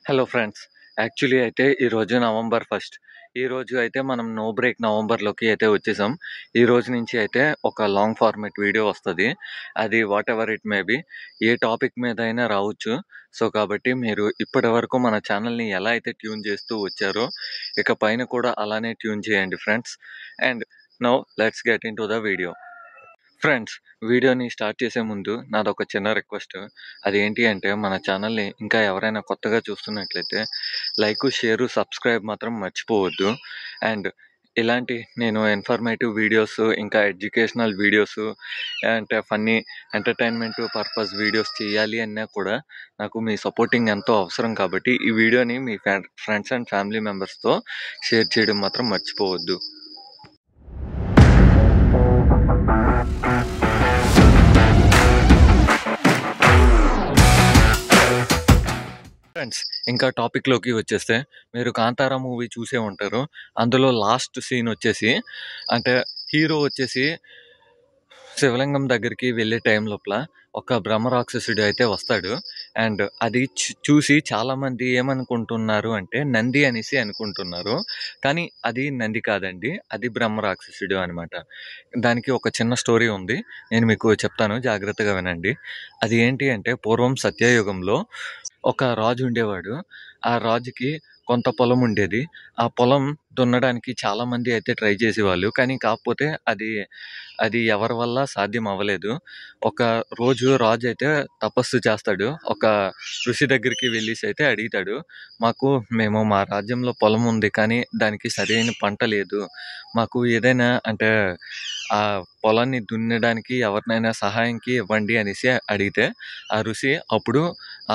Hello friends. Actually అయితే ఈరోజు November 1. ఈరోజు అయితే మనం నో బ్రేక్ నవంబర్‌లోకి అయితే వచ్చేసాం. ఈ రోజు నుంచి అయితే ఒక లాంగ్ ఫార్మాట్ వీడియో వస్తది. అది వాటెవర్ ఇట్ మే బీ. ఏ టాపిక్ మీద అయినా రావచ్చు. సో, కాబట్టి మీరు ఇప్పటివరకు మన ఛానల్‌ని ఎలా అయితే ట్యూన్ చేస్తూ వచ్చారో, ఇక పైన కూడా అలానే ట్యూన్ చేయండి friends. And now let's get into the video. Friends, వీడియోని స్టార్ట్ చేసే ముందు నాదొక చిన్న రిక్వెస్ట్. అదేంటి అంటే మన ఛానల్ని ఇంకా ఎవరైనా కొత్తగా చూస్తున్నట్లయితే లైక్, షేరు, సబ్స్క్రైబ్ మాత్రం మర్చిపోవద్దు. అండ్ ఇలాంటి నేను ఇన్ఫర్మేటివ్ వీడియోస్, ఇంకా ఎడ్యుకేషనల్ వీడియోస్, అంటే ఫన్నీ ఎంటర్టైన్మెంట్ పర్పస్ వీడియోస్ చేయాలి అన్నా కూడా నాకు మీ సపోర్టింగ్ ఎంతో అవసరం. కాబట్టి ఈ వీడియోని మీ ఫ్రెండ్స్ అండ్ ఫ్యామిలీ మెంబర్స్తో షేర్ చేయడం మాత్రం మర్చిపోవద్దు. ఫ్రెండ్స్, ఇంకా టాపిక్‌లోకి వచ్చేస్తే, మీరు 'కాంతార' మూవీ చూసే ఉంటారు. అందులో లాస్ట్ సీన్ వచ్చేసి, అంటే హీరో వచ్చేసి శివలింగం దగ్గరికి వెళ్ళే టైం లోపల ఒక బ్రహ్మరాక్షసుడు అయితే వస్తాడు. అండ్ అది చూసి చాలామంది ఏమనుకుంటున్నారు అంటే నంది అనేసి అనుకుంటున్నారు. కానీ అది నంది కాదండి, అది బ్రహ్మరాక్షసుడు అనమాట. దానికి ఒక చిన్న స్టోరీ ఉంది, నేను మీకు చెప్తాను, జాగ్రత్తగా వినండి. అది ఏంటి అంటే, పూర్వం సత్యయుగంలో ఒక రాజు ఉండేవాడు. ఆ రాజుకి కొంత పొలం ఉండేది. ఆ పొలం దున్నడానికి చాలామంది అయితే ట్రై చేసేవాళ్ళు. కానీ కాకపోతే అది ఎవరి వల్ల సాధ్యం అవ్వలేదు. ఒక రోజు రాజు అయితే తపస్సు చేస్తాడు. ఒక ఋషి దగ్గరికి వెళ్ళేసి అయితే అడుగుతాడు, మేము మా రాజ్యంలో పొలం ఉంది, కానీ దానికి సరైన పంట లేదు. మాకు ఏదైనా అంటే ఆ పొలాన్ని దున్నడానికి ఎవరినైనా సహాయంకి ఇవ్వండి అనేసి అడిగితే, ఆ ఋషి అప్పుడు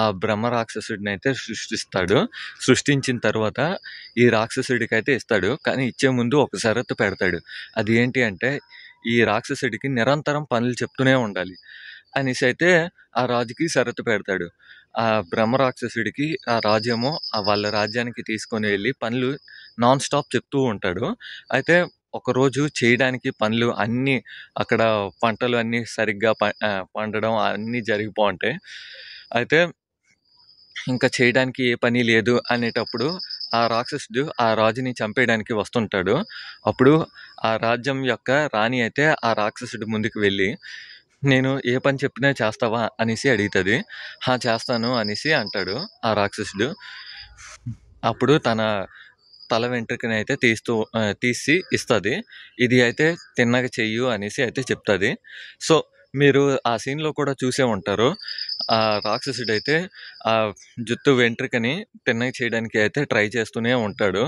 ఆ బ్రహ్మ రాక్షసుడిని అయితే సృష్టిస్తాడు. సృష్టించిన తర్వాత ఈ రాక్షసుడికైతే ఇస్తాడు. కానీ ఇచ్చే ముందు ఒక షరతు పెడతాడు. అది ఏంటి అంటే, ఈ రాక్షసుడికి నిరంతరం పనులు చెప్తూనే ఉండాలి అనేసి అయితే ఆ రాజుకి షరతు పెడతాడు. ఆ బ్రహ్మ రాక్షసుడికి ఆ రాజేమో వాళ్ళ రాజ్యానికి తీసుకొని వెళ్ళి పనులు నాన్ స్టాప్ చెప్తూ ఉంటాడు. అయితే ఒకరోజు చేయడానికి పనులు అన్నీ, అక్కడ పంటలు అన్నీ సరిగ్గా పండడం అన్నీ జరిగిపోతాయి. అయితే ఇంకా చేయడానికి ఏ పని లేదు అనేటప్పుడు ఆ రాక్షసుడు ఆ రాజుని చంపేయడానికి వస్తుంటాడు. అప్పుడు ఆ రాజ్యం యొక్క రాణి అయితే ఆ రాక్షసుడి ముందుకు వెళ్ళి, నేను ఏ పని చెప్పినా చేస్తావా అనేసి అడుగుతుంది. చేస్తాను అనేసి అంటాడు ఆ రాక్షసుడు. అప్పుడు తన తల వెంట్రుకని అయితే తీసి ఇస్తుంది. ఇది అయితే తిన్నగా చెయ్యు అనేసి అయితే చెప్తుంది. సో, మీరు ఆ సీన్లో కూడా చూసే ఉంటారు. ఆ రాక్షసుడైతే ఆ జుట్టు వెంట్రుకని తిన్నగా చేయడానికి అయితే ట్రై చేస్తూనే ఉంటాడు.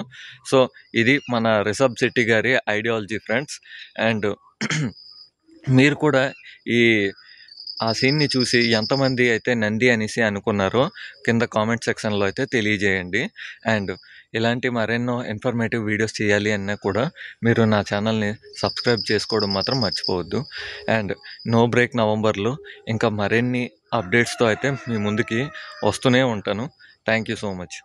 సో, ఇది మన రిషబ్ శెట్టి గారి ఐడియాలజీ ఫ్రెండ్స్. అండ్ మీరు కూడా ఆ సీన్ని చూసి ఎంతమంది అయితే నంది అనేసి అనుకున్నారో కింద కామెంట్ సెక్షన్లో అయితే తెలియజేయండి. అండ్ ఇలాంటి మరెన్నో ఇన్ఫర్మేటివ్ వీడియోస్ చేయాలి అన్నా కూడా మీరు నా ఛానల్ని సబ్స్క్రైబ్ చేసుకోవడం మాత్రం మర్చిపోవద్దు. అండ్ నో బ్రేక్ నవంబర్లో ఇంకా మరిన్ని అప్డేట్స్తో అయితే మీ ముందుకి వస్తూనే ఉంటాను. Thank you so much.